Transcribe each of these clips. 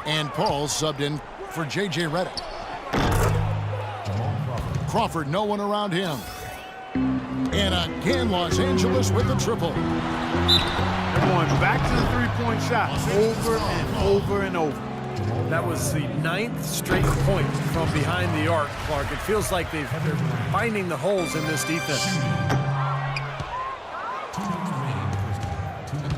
And Paul subbed in for J.J. Redick. Crawford, no one around him. And again, Los Angeles with the triple. They're going back to the three-point shot over and over and over. That was the 9th straight point from behind the arc, Clark. It feels like they're finding the holes in this defense.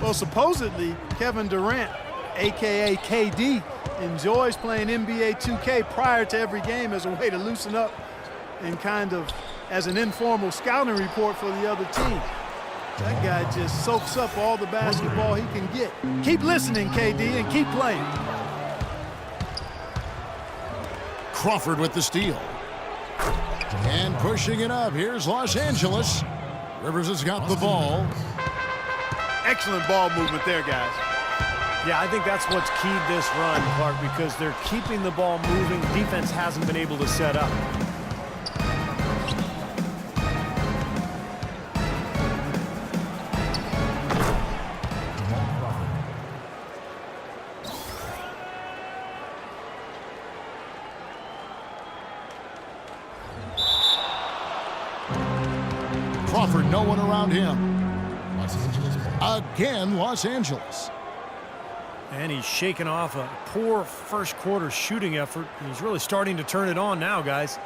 Well, supposedly, Kevin Durant, a.k.a. KD, enjoys playing NBA 2K prior to every game as a way to loosen up and kind of as an informal scouting report for the other team. That guy just soaks up all the basketball he can get. Keep listening, KD, and keep playing. Crawford with the steal. And pushing it up. Here's Los Angeles. Rivers has got the ball. Excellent ball movement there, guys. Yeah, I think that's what's keyed this run, Clark, because they're keeping the ball moving. Defense hasn't been able to set up. Crawford, no one around him. Again, Los Angeles. And he's shaking off a poor first quarter shooting effort. He's really starting to turn it on now, guys.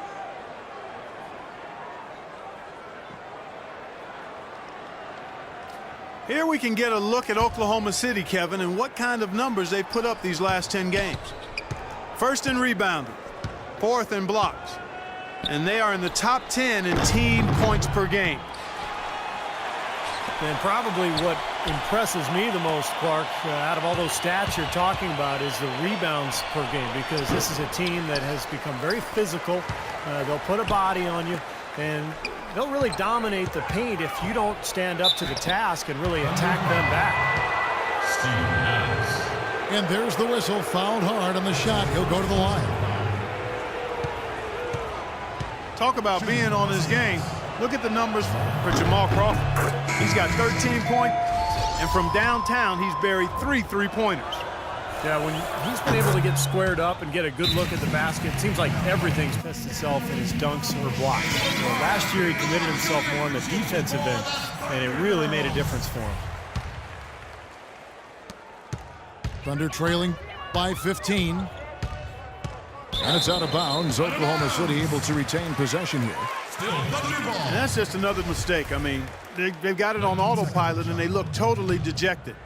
Here we can get a look at Oklahoma City, Kevin, and what kind of numbers they've put up these last 10 games. First in rebounding, 4th in blocks, and they are in the top 10 in team points per game. And probably what impresses me the most, Clark, out of all those stats you're talking about is the rebounds per game, because this is a team that has become very physical. They'll put a body on you, and they'll really dominate the paint if you don't stand up to the task and really attack them back. And there's the whistle. Fouled hard on the shot. He'll go to the line. Talk about being on his game. Look at the numbers for Jamal Crawford. He's got 13 points, and from downtown, he's buried 3 three-pointers. Yeah, when he's been able to get squared up and get a good look at the basket, it seems like everything's tested itself in his dunks or blocks. So last year, he committed himself more on the defensive end, and it really made a difference for him. Thunder trailing by 15. And it's out of bounds. Oklahoma City able to retain possession here. And that's just another mistake. I mean, they've got it on autopilot, and they look totally dejected.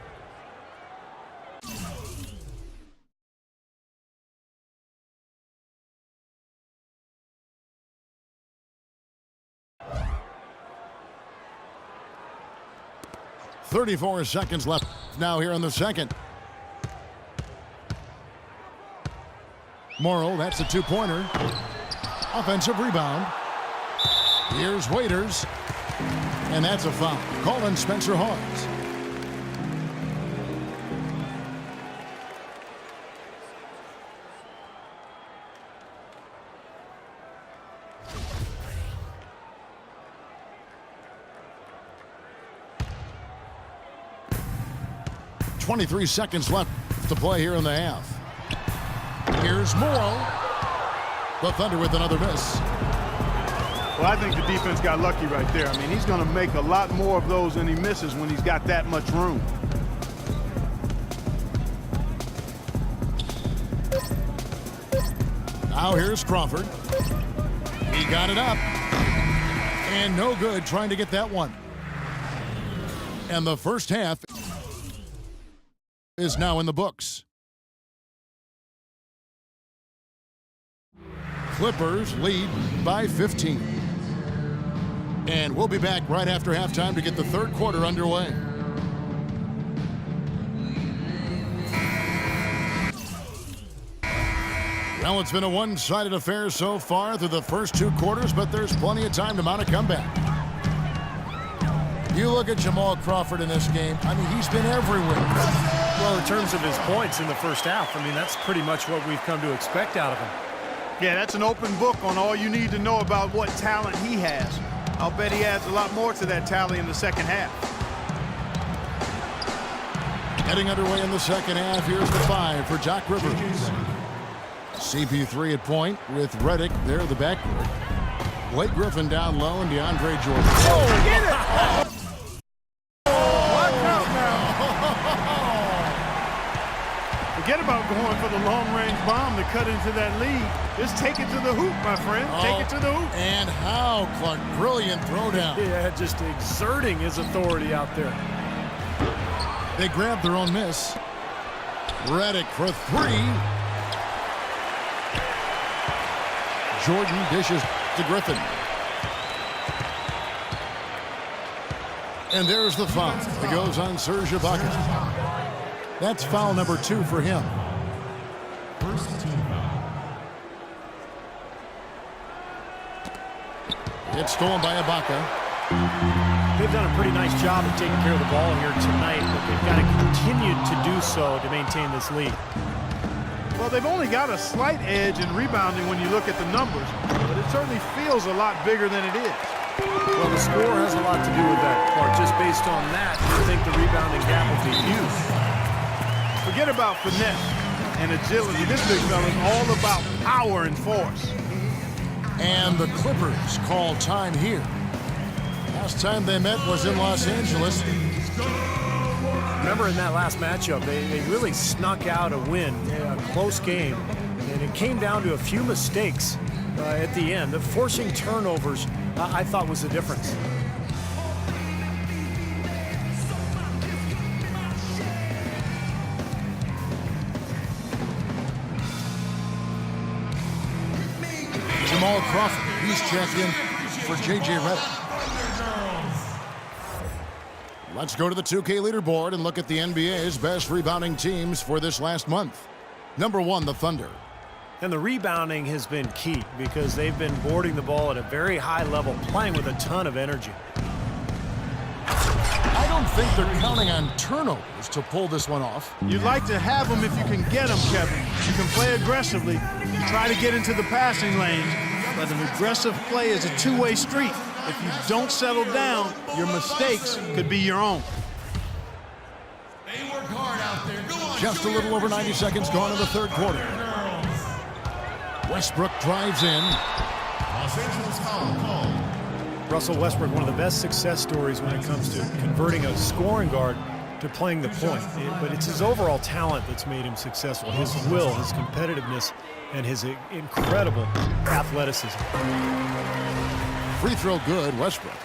.34 seconds left now here in the second. Morrow, that's a two-pointer. Offensive rebound. Here's Waiters. And that's a foul. Call on Spencer Hawes. .23 seconds left to play here in the half. Here's Morrow. The Thunder with another miss. Well, I think the defense got lucky right there. I mean, he's going to make a lot more of those than he misses when he's got that much room. Now here's Crawford. He got it up. And no good trying to get that one. And the first half is now in the books. Clippers lead by 15. And we'll be back right after halftime to get the third quarter underway. Well, it's been a one-sided affair so far through the first two quarters, but there's plenty of time to mount a comeback. You look at Jamal Crawford in this game, I mean, he's been everywhere. Well, in terms of his points in the first half, I mean, that's pretty much what we've come to expect out of him. Yeah, that's an open book on all you need to know about what talent he has. I'll bet he adds a lot more to that tally in the second half. Getting underway in the second half. Here's the 5 for Doc Rivers. CP3 at point with Redick there in the backcourt. Blake Griffin down low and DeAndre Jordan. Oh, get it! Watch out now. Forget about going for the long-range bomb to cut into that lead. Just take it to the hoop, my friend. Take it to the hoop. And how, Clark. Brilliant throwdown. Yeah, just exerting his authority out there. They grab their own miss. Redick for 3. Jordan dishes to Griffin. And there's the foul. It goes on Serge Ibaka. That's foul number 2 for him. First team foul. It's stolen by Ibaka. They've done a pretty nice job of taking care of the ball here tonight, but they've got to continue to do so to maintain this lead. Well, they've only got a slight edge in rebounding when you look at the numbers, but it certainly feels a lot bigger than it is. Well, the score has a lot to do with that, Clark. Just based on that, you think the rebounding gap will be huge. Forget about finesse and agility. This big fella is all about power and force. And the Clippers call time here. Last time they met was in Los Angeles. Remember in that last matchup, they really snuck out a win, a close game, and it came down to a few mistakes at the end. The forcing turnovers, I thought, was the difference. Jamal Crawford, he's checked in for J.J. Redick. Let's go to the 2K leaderboard and look at the NBA's best rebounding teams for this last month. Number 1, the Thunder. And the rebounding has been key because they've been boarding the ball at a very high level, playing with a ton of energy. I don't think they're counting on turnovers to pull this one off. You'd like to have them if you can get them, Kevin. You can play aggressively. You try to get into the passing lanes, but an aggressive play is a two-way street. If you don't settle down, your mistakes could be your own. They work hard out there. Go on, Just a little over 90 seconds gone in the third quarter. Westbrook drives in. Los Angeles call. Russell Westbrook, one of the best success stories when it comes to converting a scoring guard to playing the point. But it's his overall talent that's made him successful. His will, his competitiveness, and his incredible athleticism. Free throw good, Westbrook.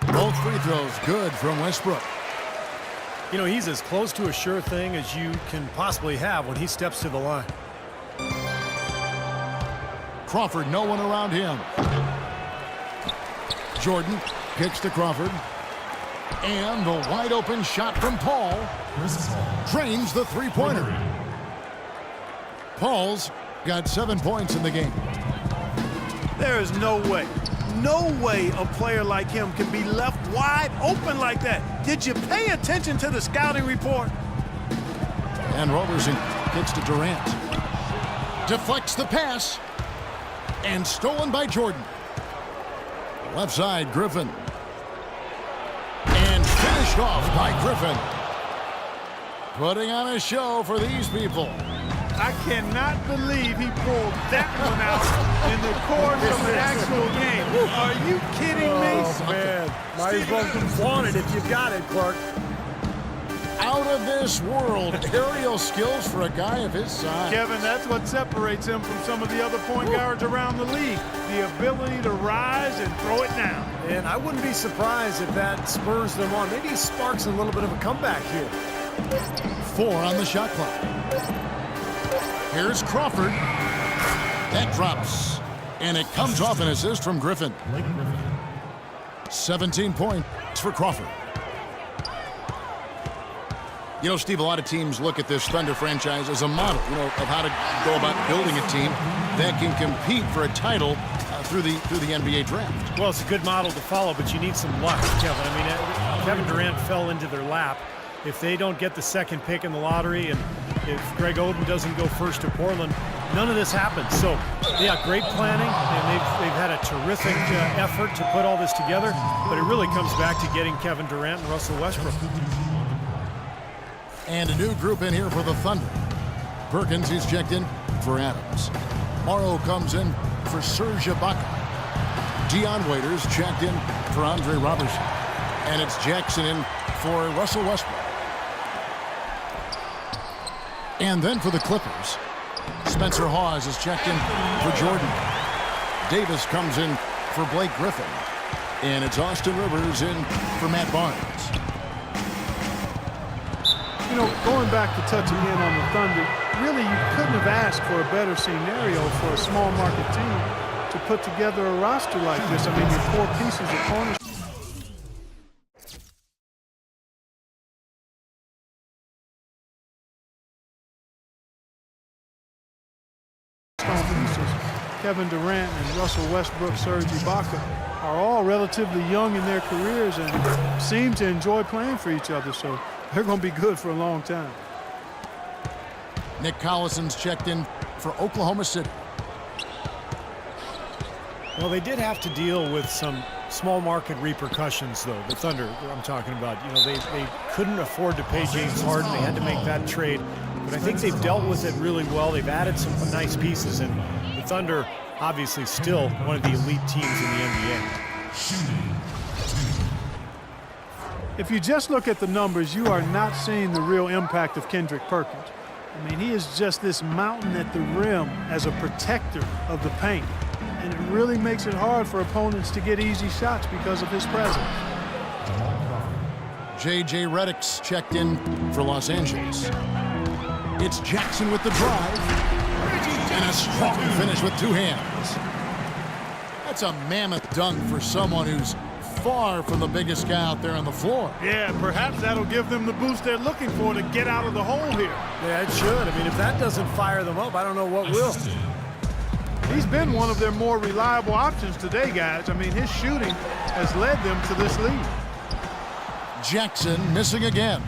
Both free throws good from Westbrook. You know, he's as close to a sure thing as you can possibly have when he steps to the line. Crawford, no one around him. Jordan kicks to Crawford. And the wide open shot from Paul drains the three-pointer. Paul's got 7 points in the game. There is no way a player like him can be left wide open like that. Did you pay attention to the scouting report? And Roberson kicks to Durant. Deflects the pass. And stolen by Jordan. Left side, Griffin. And finished off by Griffin. Putting on a show for these people. I cannot believe he pulled that one out in the course of an actual game. Are you kidding me? Oh, man. Might as well flaunt it if you've got it, Clark. Out of this world aerial skills for a guy of his size. Kevin, that's what separates him from some of the other point guards around the league. The ability to rise and throw it down. And I wouldn't be surprised if that spurs them on. Maybe sparks a little bit of a comeback here. 4 on the shot clock. Here's Crawford. That drops. And it comes off an assist from Griffin. 17 points for Crawford. You know, Steve, a lot of teams look at this Thunder franchise as a model, you know, of how to go about building a team that can compete for a title through the NBA draft. Well, it's a good model to follow, but you need some luck, Kevin. I mean, Kevin Durant fell into their lap. If they don't get the second pick in the lottery, and if Greg Oden doesn't go first to Portland, none of this happens. So, yeah, great planning, and they've had a terrific effort to put all this together, but it really comes back to getting Kevin Durant and Russell Westbrook. And a new group in here for the Thunder. Perkins, he's checked in for Adams. Morrow comes in for Serge Ibaka. Dion Waiters checked in for Andre Robertson. And it's Jackson in for Russell Westbrook. And then for the Clippers, Spencer Hawes is checked in for Jordan. Davis comes in for Blake Griffin. And it's Austin Rivers in for Matt Barnes. You know, going back to touch again on the Thunder, really you couldn't have asked for a better scenario for a small market team to put together a roster like this. I mean, your core pieces are cornerstones. Kevin Durant and Russell Westbrook, Serge Ibaka are all relatively young in their careers and seem to enjoy playing for each other, so they're going to be good for a long time. Nick Collison's checked in for Oklahoma City. Well, they did have to deal with some small market repercussions, though. The Thunder, I'm talking about, you know, they couldn't afford to pay James Harden. They had to make that trade. But I think they've dealt with it really well. They've added some nice pieces, and the Thunder obviously still one of the elite teams in the NBA. If you just look at the numbers, you are not seeing the real impact of Kendrick Perkins. I mean, he is just this mountain at the rim as a protector of the paint. And it really makes it hard for opponents to get easy shots because of his presence. J.J. Redick's checked in for Los Angeles. It's Jackson with the drive. And a strong finish with two hands. That's a mammoth dunk for someone who's far from the biggest guy out there on the floor. Yeah, perhaps that'll give them the boost they're looking for to get out of the hole here. Yeah, it should. I mean, if that doesn't fire them up, I don't know what will. He's been one of their more reliable options today, guys. I mean, his shooting has led them to this lead. Jackson missing again.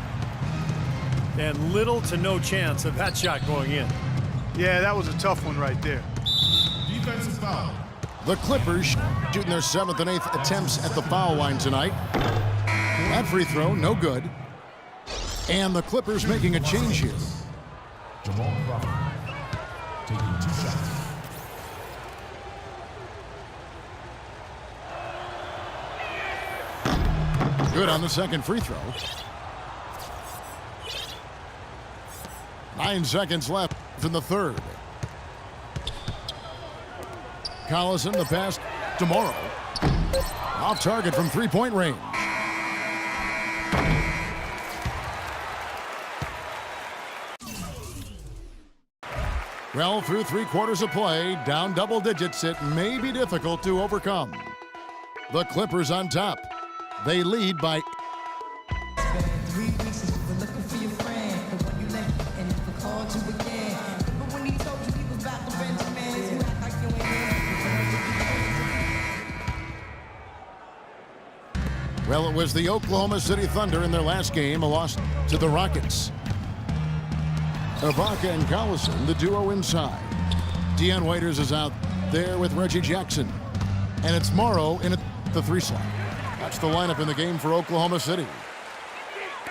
And little to no chance of that shot going in. Yeah, that was a tough one right there. Defensive foul. The Clippers shooting their 7th and 8th attempts at the foul line tonight. That free throw, no good. And the Clippers making a change here. Jamal Crawford taking 2 shots. Good on the second free throw. 9 seconds left in the third. Collison, the pass to Morrow. Off target from three-point range. Well, through 3 quarters of play, down double digits, it may be difficult to overcome. The Clippers on top. They lead by 3 weeks for looking for your friend, the one you left, and never called you again. But when he told you he was about to Benjamin, you act like you ain't. Well, it was the Oklahoma City Thunder in their last game, a loss to the Rockets. Ibaka and Collison, the duo inside. Dion Waiters is out there with Reggie Jackson. And it's Morrow in at the 3 slot. That's the lineup in the game for Oklahoma City.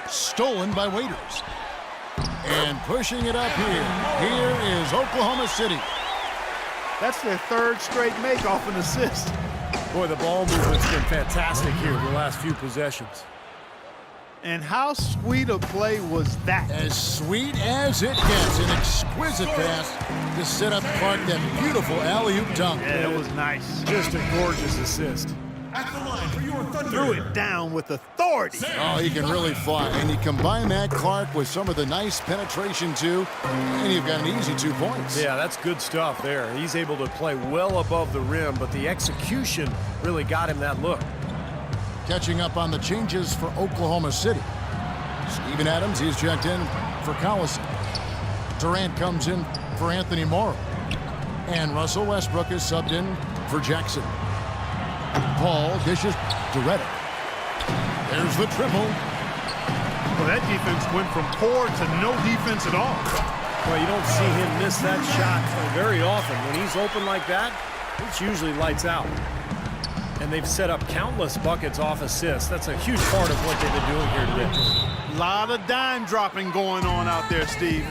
Stolen by Waiters. And pushing it up here. Here is Oklahoma City. That's their 3rd straight make off an assist. Boy, the ball movement's been fantastic here the last few possessions. And how sweet a play was that? As sweet as it gets. An exquisite pass to set up Clark, that beautiful alley-oop dunk. Yeah, it was nice. Just a gorgeous assist. At the line for your Thunder. Threw it down with authority. Oh, he can really fly. And you combine that, Clark, with some of the nice penetration, too, and you've got an easy 2 points. Yeah, that's good stuff there. He's able to play well above the rim, but the execution really got him that look. Catching up on the changes for Oklahoma City. Steven Adams, he's checked in for Collison. Durant comes in for Anthony Morrow. And Russell Westbrook is subbed in for Jackson. Paul dishes to Redick. There's the triple. Well, that defense went from poor to no defense at all. Well, you don't see him miss that shot very often. When he's open like that, it's usually lights out. And they've set up countless buckets off assists. That's a huge part of what they've been doing here today. A lot of dime dropping going on out there, Steve.